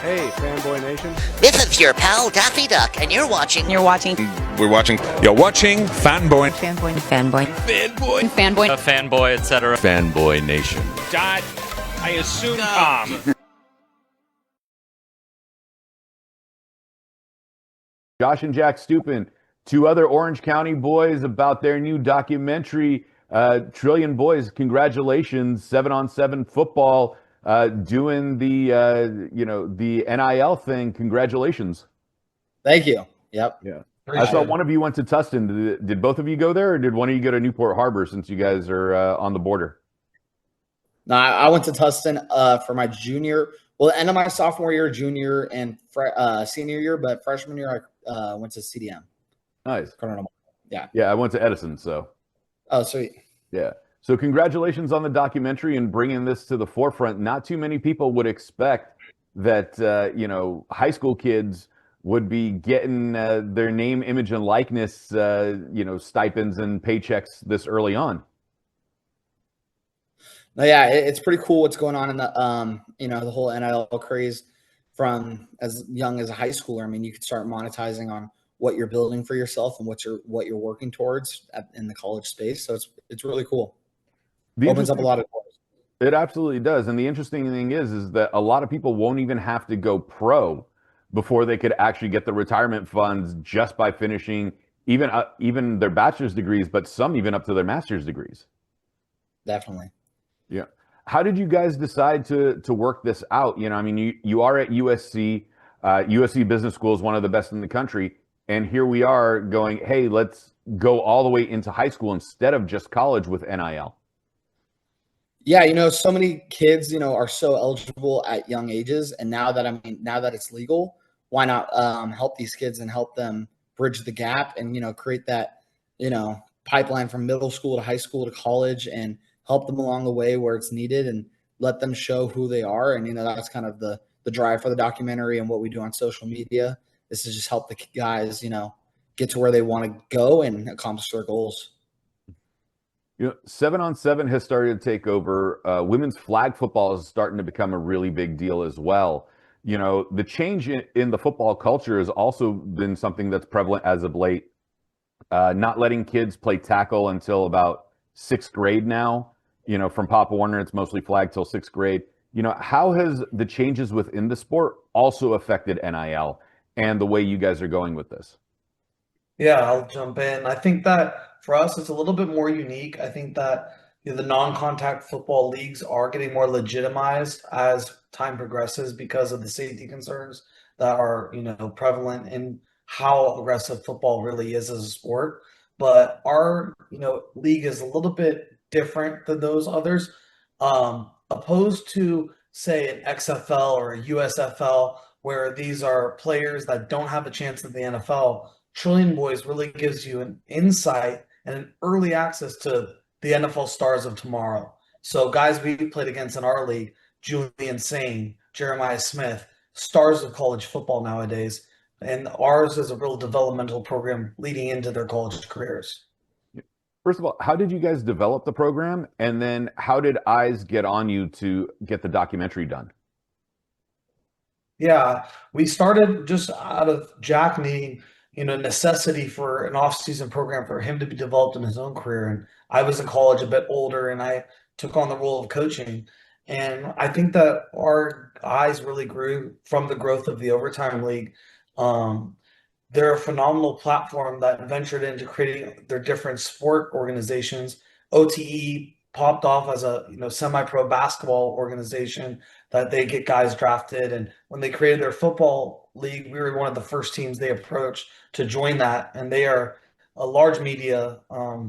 Hey, Fanboy Nation. This is your pal Daffy Duck, and you're watching. We're watching Fanboy. Fanboy, etc. Fanboy Nation. I assume Tom. Josh and Jack Stupin, two other Orange County boys about their new documentary, Trillion Boys. Congratulations, 7-on-7 football, doing the NIL thing. Congratulations. Thank you. Yep. Yeah. I saw one of you went to Tustin. Did both of you go there, or did one of you go to Newport Harbor since you guys are on the border? No, I went to Tustin for my end of my sophomore year, junior, and senior year, but freshman year I went to CDM. Nice. Yeah. Yeah, I went to Edison, so. Oh, sweet. Yeah. So congratulations on the documentary and bringing this to the forefront. Not too many people would expect that, high school kids would be getting their name, image, and likeness, stipends and paychecks this early on. No, yeah, it's pretty cool what's going on in the the whole NIL craze from as young as a high schooler. I mean, you could start monetizing on what you're building for yourself and what you're working towards in the college space. So it's really cool. Opens up a lot of doors. It absolutely does. And the interesting thing is that a lot of people won't even have to go pro before they could actually get the retirement funds just by finishing even their bachelor's degrees, but some even up to their master's degrees. Definitely. Yeah. How did you guys decide to work this out? You are at USC. USC Business School is one of the best in the country. And here we are going, hey, let's go all the way into high school instead of just college with NIL. Yeah, so many kids, are so eligible at young ages. And now that it's legal, why not help these kids and help them bridge the gap and, create that, pipeline from middle school to high school to college and help them along the way where it's needed and let them show who they are. And, that's kind of the drive for the documentary and what we do on social media. This is just help the guys, get to where they want to go and accomplish their goals. 7-on-7 has started to take over. Women's flag football is starting to become a really big deal as well. The change in the football culture has also been something that's prevalent as of late. Not letting kids play tackle until about 6th grade now. From Pop Warner, it's mostly flag till 6th grade. How has the changes within the sport also affected NIL and the way you guys are going with this? Yeah, I'll jump in. I think that for us, it's a little bit more unique. I think that the non-contact football leagues are getting more legitimized as time progresses because of the safety concerns that are, prevalent in how aggressive football really is as a sport. But our, league is a little bit different than those others, opposed to, say, an XFL or a USFL, where these are players that don't have a chance at the NFL. Trillion Boys really gives you an insight and an early access to the NFL stars of tomorrow. So guys we played against in our league, Julian Sane, Jeremiah Smith, stars of college football nowadays. And ours is a real developmental program leading into their college careers. First of all, how did you guys develop the program? And then how did eyes get on you to get the documentary done? Yeah, we started just out of Jack needing, necessity for an off-season program for him to be developed in his own career. And I was in college a bit older and I took on the role of coaching. And I think that our eyes really grew from the growth of the Overtime League. They're a phenomenal platform that ventured into creating their different sport organizations. OTE popped off as a semi-pro basketball organization that they get guys drafted. And when they created their football league, we were one of the first teams they approached to join that. And they are a large media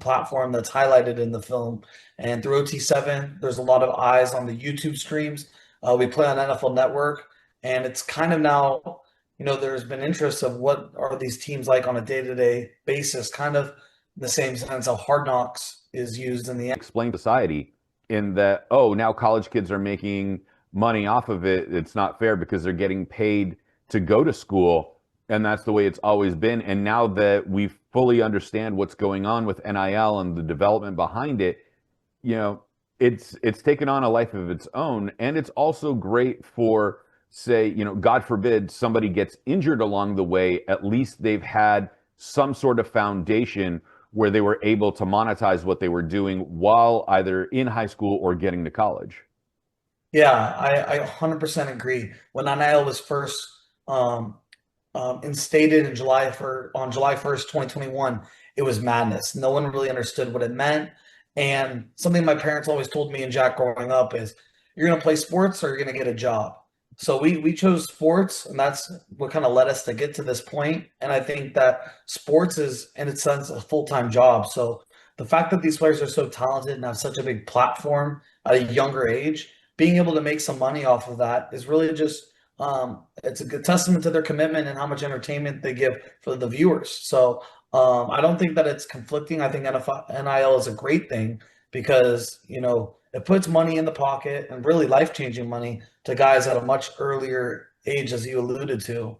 platform that's highlighted in the film. And through OT7, there's a lot of eyes on the YouTube streams. We play on NFL Network, and it's kind of now, there's been interest of what are these teams like on a day-to-day basis, kind of in the same sense how Hard Knocks is used in the explain society in that, now college kids are making money off of it. It's not fair because they're getting paid to go to school, and that's the way it's always been. And now that we fully understand what's going on with NIL and the development behind it, it's taken on a life of its own. And it's also great for say, you know, God forbid somebody gets injured along the way, at least they've had some sort of foundation where they were able to monetize what they were doing while either in high school or getting to college. Yeah, I 100% agree. When NIL was first um, instated in on July 1st, 2021, it was madness. No one really understood what it meant. And something my parents always told me and Jack growing up is you're going to play sports or you're going to get a job. So we chose sports, and that's what kind of led us to get to this point. And I think that sports is, in a sense, a full-time job. So the fact that these players are so talented and have such a big platform at a younger age, being able to make some money off of that is really just it's a good testament to their commitment and how much entertainment they give for the viewers. So I don't think that it's conflicting. I think NIL is a great thing because, you know, it puts money in the pocket and really life-changing money to guys at a much earlier age, as you alluded to.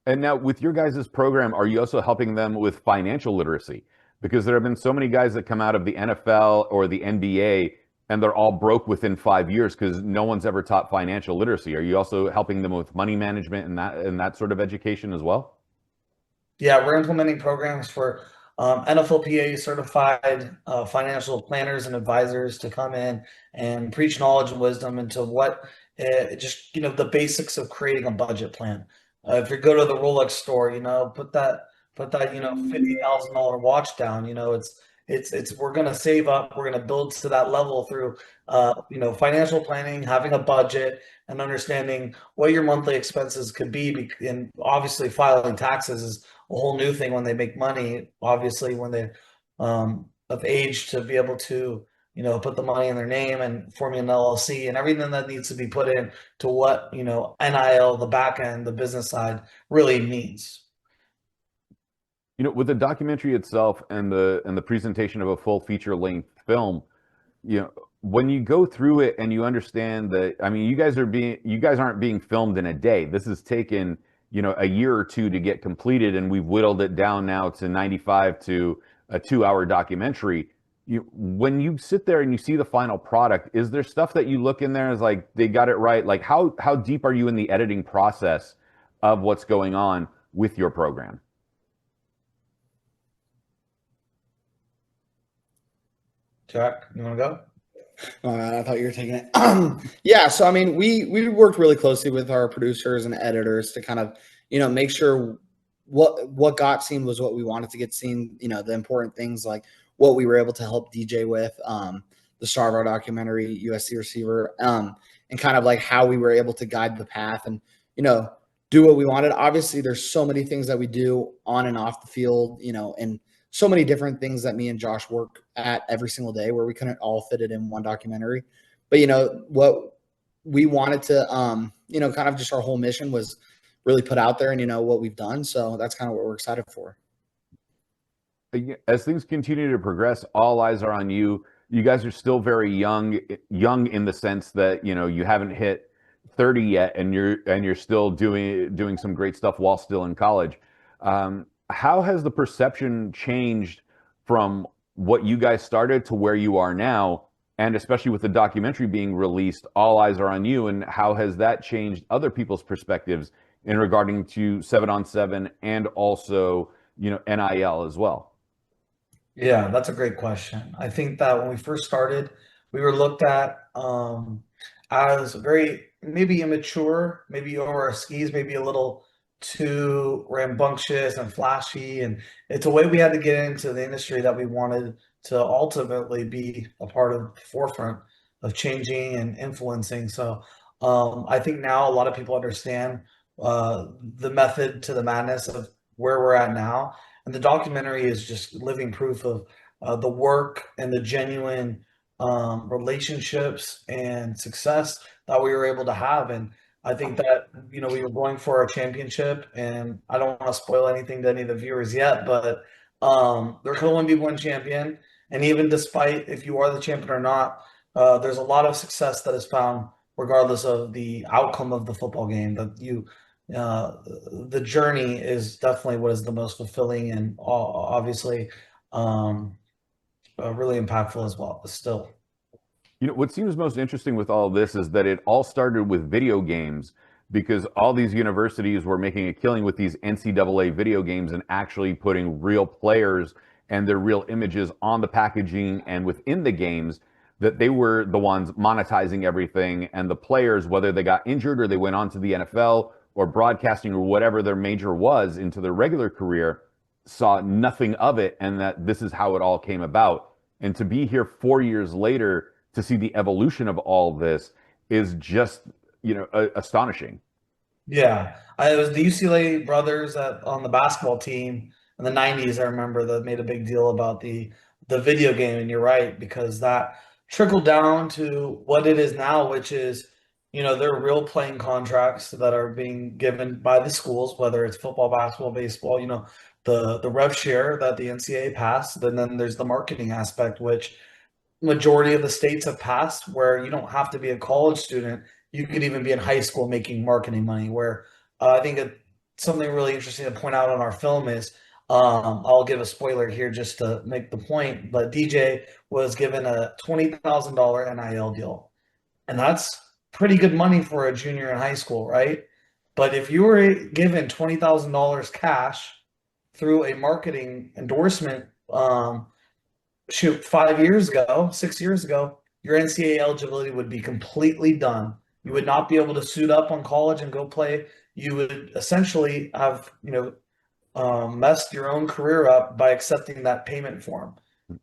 And now with your guys' program, are you also helping them with financial literacy? Because there have been so many guys that come out of the NFL or the NBA and they're all broke within 5 years because no one's ever taught financial literacy. Are you also helping them with money management and that sort of education as well? Yeah, we're implementing programs for NFLPA certified financial planners and advisors to come in and preach knowledge and wisdom into what just, you know, the basics of creating a budget plan. If you go to the Rolex store, you know, put that you know, $50,000 watch down. You know, it's we're gonna save up. We're gonna build to that level through you know, financial planning, having a budget, and understanding what your monthly expenses could be. And obviously, filing taxes is a whole new thing when they make money. Obviously, when they of age to be able to, you know, put the money in their name and forming an LLC and everything that needs to be put in to what, you know, NIL, the back end, the business side really means. You know, with the documentary itself and the presentation of a full feature-length film, you know, when you go through it and you understand that, I mean, you guys aren't being filmed in a day. This has taken, you know, a year or two to get completed, and we've whittled it down now to 95 to a 2-hour documentary. When you sit there and you see the final product, is there stuff that you look in there as like they got it right? Like how deep are you in the editing process of what's going on with your program? Jack, you want to go? Oh, I thought you were taking it. Yeah, so I mean, we worked really closely with our producers and editors to kind of, you know, make sure what got seen was what we wanted to get seen. You know, the important things like what we were able to help DJ with, the star of our documentary, USC receiver, and kind of like how we were able to guide the path and, you know, do what we wanted. Obviously, there's so many things that we do on and off the field, you know, and so many different things that me and Josh work at every single day where we couldn't all fit it in one documentary. But, you know, what we wanted to, you know, kind of just our whole mission was really put out there and, you know, what we've done. So that's kind of what we're excited for. As things continue to progress, all eyes are on you. You guys are still very young in the sense that, you know, you haven't hit 30 yet and you're still doing some great stuff while still in college. How has the perception changed from what you guys started to where you are now? And especially with the documentary being released, all eyes are on you. And how has that changed other people's perspectives in regarding to 7-on-7 and also, you know, NIL as well? Yeah, that's a great question. I think that when we first started, we were looked at as very maybe immature, maybe over our skis, maybe a little too rambunctious and flashy. And it's a way we had to get into the industry that we wanted to ultimately be a part of the forefront of changing and influencing. So I think now a lot of people understand the method to the madness of where we're at now. And the documentary is just living proof of the work and the genuine relationships and success that we were able to have. And I think that, you know, we were going for a championship, and I don't want to spoil anything to any of the viewers yet, but there can only be one champion. And even despite if you are the champion or not, there's a lot of success that is found regardless of the outcome of the football game. That the journey is definitely what is the most fulfilling and obviously really impactful as well, but still. You know, what seems most interesting with all of this is that it all started with video games. because all these universities were making a killing with these NCAA video games and actually putting real players and their real images on the packaging and within the games, that they were the ones monetizing everything, and the players, whether they got injured or they went on to the NFL or broadcasting or whatever their major was into their regular career, saw nothing of it, and that this is how it all came about. And to be here 4 years later to see the evolution of all this is just, astonishing. Yeah, it was the UCLA brothers on the basketball team in the '90s. I remember that made a big deal about the video game, and you're right, because that trickled down to what it is now, which is, there are real playing contracts that are being given by the schools, whether it's football, basketball, baseball. The rev share that the NCAA passed, and then there's the marketing aspect, which majority of the states have passed, where you don't have to be a college student. You could even be in high school making marketing money, where I think something really interesting to point out on our film is, I'll give a spoiler here just to make the point, but DJ was given a $20,000 NIL deal. And that's pretty good money for a junior in high school, right? But if you were given $20,000 cash through a marketing endorsement, 5 years ago, 6 years ago, your NCAA eligibility would be completely done. You would not be able to suit up on college and go play. You would essentially have, messed your own career up by accepting that payment form.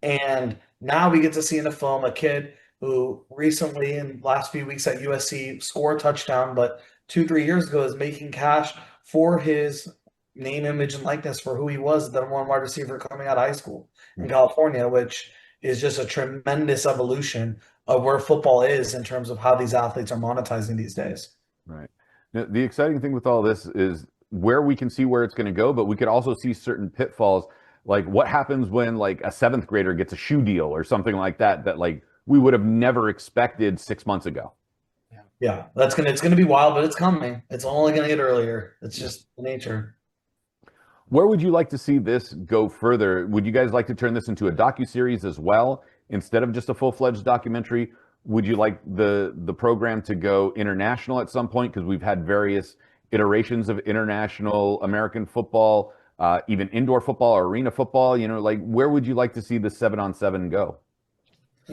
And now we get to see in the film a kid who recently, in the last few weeks at USC, scored a touchdown, but 2-3 years ago is making cash for his name, image, and likeness for who he was, the number one wide receiver coming out of high school in California, which is just a tremendous evolution of where football is in terms of how these athletes are monetizing these days. Right. Now, the exciting thing with all this is where we can see where it's going to go, but we could also see certain pitfalls, like what happens when like a 7th grader gets a shoe deal or something like that like we would have never expected 6 months ago. Yeah, it's gonna be wild, but it's coming. It's only gonna get earlier. It's just nature. Where would you like to see this go further? Would you guys like to turn this into a docuseries as well, instead of just a full-fledged documentary? Would you like the program to go international at some point? Because we've had various iterations of international American football, even indoor football or arena football. Where would you like to see the 7-on-7 go?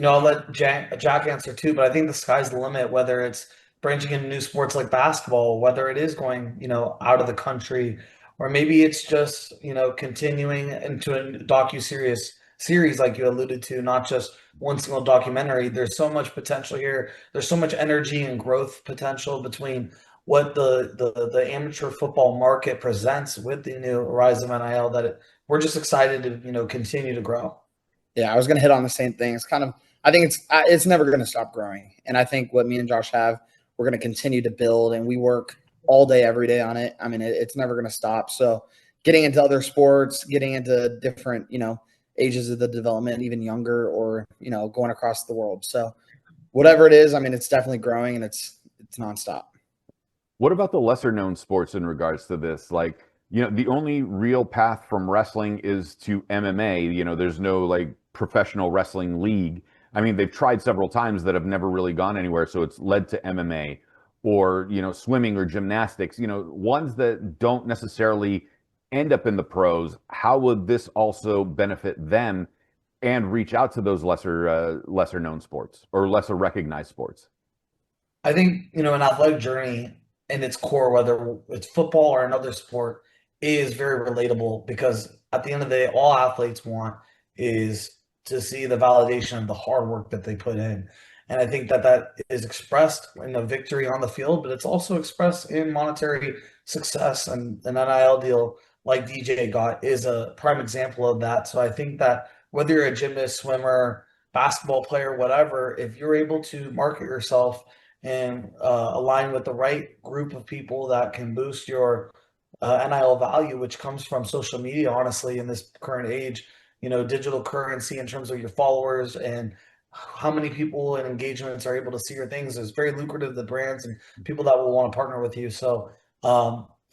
I'll let Jack answer too, but I think the sky's the limit, whether it's branching into new sports like basketball, whether it is going, out of the country, or maybe it's just, continuing into a series like you alluded to, not just one single documentary. There's so much potential here. There's so much energy and growth potential between what the amateur football market presents with the new rise of NIL that we're just excited to, continue to grow. Yeah, I was going to hit on the same thing. I think it's never going to stop growing. And I think what me and Josh have, we're going to continue to build, and we work all day, every day on it. I mean, it's never going to stop. So getting into other sports, getting into different, ages of the development, even younger, or, going across the world. So whatever it is, I mean, it's definitely growing, and it's nonstop. What about the lesser known sports in regards to this? Like, the only real path from wrestling is to MMA. There's no like professional wrestling league. I mean, they've tried several times that have never really gone anywhere. So it's led to MMA or, swimming or gymnastics, ones that don't necessarily end up in the pros. How would this also benefit them and reach out to those lesser known sports or lesser recognized sports? I think, an athletic journey in its core, whether it's football or another sport, is very relatable, because at the end of the day, all athletes want is to see the validation of the hard work that they put in. And I think that is expressed in a victory on the field, but it's also expressed in monetary success. And an NIL deal like DJ got is a prime example of that. So I think that whether you're a gymnast, swimmer, basketball player, whatever, if you're able to market yourself and align with the right group of people that can boost your NIL value, which comes from social media, honestly, in this current age, digital currency in terms of your followers and how many people and engagements are able to see your things is very lucrative to the brands and people that will want to partner with you. So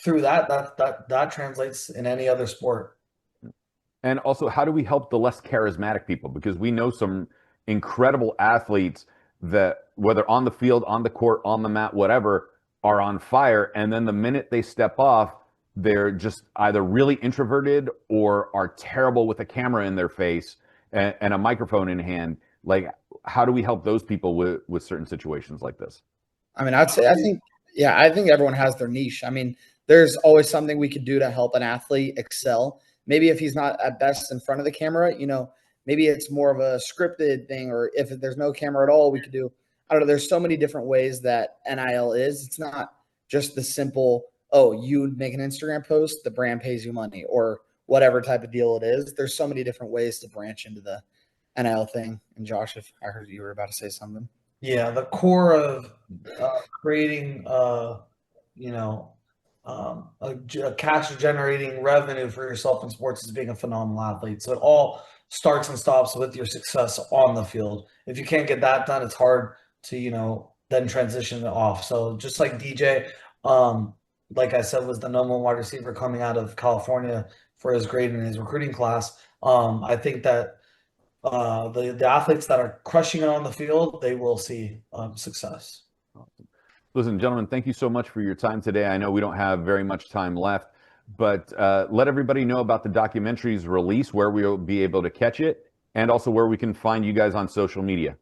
through that translates in any other sport. And also, how do we help the less charismatic people? Because we know some incredible athletes that, whether on the field, on the court, on the mat, whatever, are on fire, and then the minute they step off, they're just either really introverted or are terrible with a camera in their face and a microphone in hand. Like, how do we help those people with certain situations like this? I mean, I think everyone has their niche. I mean, there's always something we could do to help an athlete excel. Maybe if he's not at best in front of the camera, maybe it's more of a scripted thing, or if there's no camera at all, we could do, I don't know. There's so many different ways that NIL is. It's not just the simple, oh, you make an Instagram post, the brand pays you money, or whatever type of deal it is. There's so many different ways to branch into the NIL thing. And Josh, if I heard you were about to say something. Yeah, the core of creating, a cash generating revenue for yourself in sports is being a phenomenal athlete. So it all starts and stops with your success on the field. If you can't get that done, it's hard to, then transition it off. So just like DJ, like I said, was the number one wide receiver coming out of California for his grade in his recruiting class. I think that the athletes that are crushing it on the field, they will see success. Listen, gentlemen, thank you so much for your time today. I know we don't have very much time left, but let everybody know about the documentary's release, where we'll be able to catch it, and also where we can find you guys on social media.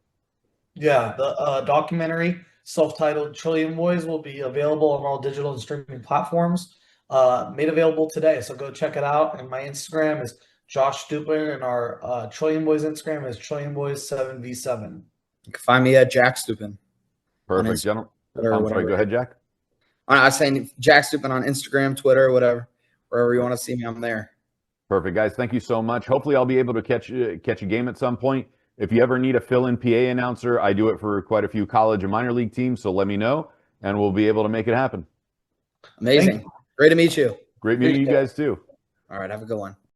Yeah, the documentary, self-titled Trillion Boys, will be available on all digital and streaming platforms, made available today. So go check it out. And my Instagram is Josh Stupin, and our Trillion Boys Instagram is Trillion Boys 7v7. You can find me at Jack Stupin. Perfect, gentlemen. Twitter, I'm sorry, go ahead, Jack. I was saying Jack Stupin on Instagram, Twitter, whatever. Wherever you want to see me, I'm there. Perfect, guys. Thank you so much. Hopefully I'll be able to catch a game at some point. If you ever need a fill-in PA announcer, I do it for quite a few college and minor league teams, so let me know, and we'll be able to make it happen. Amazing. Great to meet you. Great meeting you guys, too. All right, have a good one.